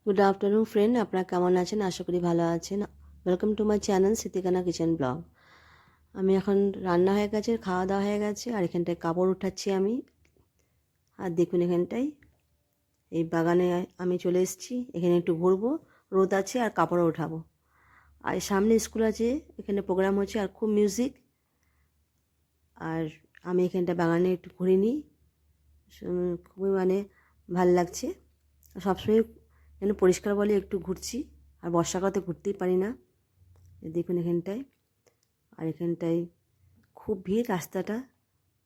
Good afternoon friend, আপনারা কেমন আছেন? আশা করি ভালো আছেন। Welcome to my channel Sitikana kitchen blog. আমি এখন রান্না হয়ে গেছে, খাওয়া দাওয়া হয়ে গেছে, আর এখানটায় কাপড় উঠাচ্ছি আমি। আর দেখুন এখানটায় এই বাগানে আমি চলে এসেছি। এখানে একটু ঘুরবো, রোদ আছে আর কাপড়ও উঠাবো। আর সামনে স্কুল আছে, এখানে প্রোগ্রাম হচ্ছে আর খুব মিউজিক। আর আমি এখানটা বাগানে একটু ঘুরে নিই, খুবই ভাল লাগছে। সবসময় এখানে পরিষ্কার বলে একটু ঘুরছি, আর বর্ষাকালে ঘুরতেই পারি না। দেখুন এখানটায়, আর এখানটায় খুব ভিড়। রাস্তাটা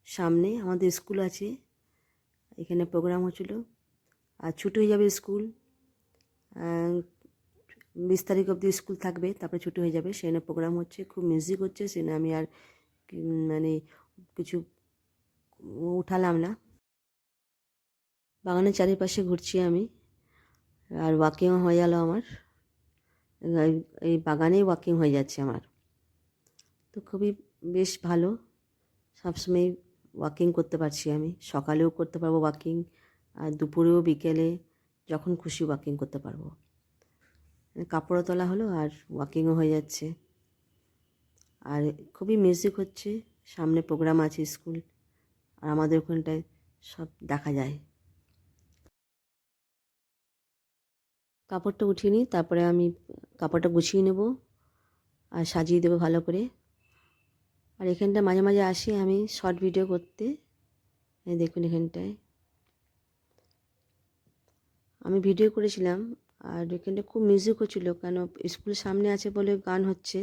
সামনে আমাদের স্কুল আছে, এখানে প্রোগ্রাম হচ্ছিল। আর ছুটি হয়ে যাবে স্কুল, 20 তারিখ অবধি স্কুল থাকবে, তারপরে ছুটি হয়ে যাবে। সেখানে প্রোগ্রাম হচ্ছে, খুব মিউজিক হচ্ছে। সেখানে আমি আর কিছু উঠালাম না। বাগানের চারিপাশে ঘুরছি আমি, আর ওয়াকিংও হয়ে গেল আমার। এই বাগানেই ওয়াকিং হয়ে যাচ্ছে আমার, তো খুবই বেশ ভালো। সবসময় ওয়াকিং করতে পারছি আমি, সকালেও করতে পারবো ওয়াকিং, আর দুপুরেও বিকেলে যখন খুশি ওয়াকিং করতে পারবো। কাপড়ও তোলা হলো আর ওয়াকিংও হয়ে যাচ্ছে। আর খুবই মিউজিক হচ্ছে, সামনে প্রোগ্রাম আছে স্কুল, আর আমাদের ওখানটায় সব দেখা যায়। কাপড়টা উঠিয়ে নিই, তারপরে আমি কাপড়টা গুছিয়ে নেব আর সাজিয়ে দেবো ভালো করে। আর এখানটা মাঝে মাঝে আসি আমি শর্ট ভিডিও করতে। দেখুন এখানটায় আমি ভিডিও করেছিলাম, আর এখানটা খুব মিউজিক হচ্ছিলো, কেন স্কুল সামনে আছে বলে গান হচ্ছে,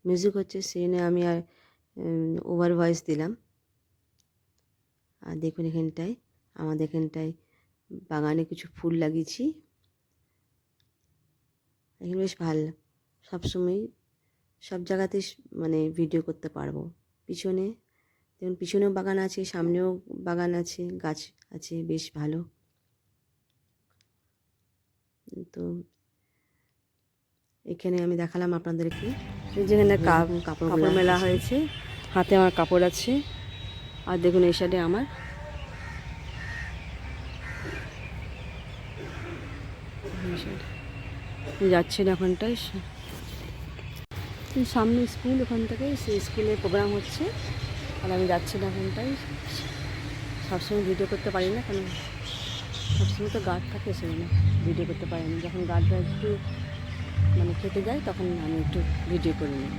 মিউজিক হচ্ছে, সেই নিয়ে আমি আর ওভার ভয়েস দিলাম। আর দেখুন এখানটায় আমাদের এখানটায় বাগানে কিছু ফুল লাগিয়েছি। এখানে বেশ ভালো, সবসময় সব জায়গাতেই ভিডিও করতে পারবো। পিছনে দেখুন, পিছনেও বাগান আছে, সামনেও বাগান আছে, গাছ আছে, বেশ ভালো। তো এখানে আমি দেখালাম আপনাদেরকে, যেখানে কাপড় মেলা হয়েছে, হাতে আমার কাপড় আছে। আর দেখুন এই সাইডে আমার যাচ্ছেন এখনটায় সামনে স্কুল, ওখান থেকে সেই স্কুলে প্রোগ্রাম হচ্ছে, আর আমি যাচ্ছি না এখনটায়। সবসময় ভিডিও করতে পারি না, কারণ সবসময় তো গার্ড থাকে, সেখানে ভিডিও করতে পারি না। যখন গার্ডরা একটু খেতে যায়, তখন আমি একটু ভিডিও করে নিই।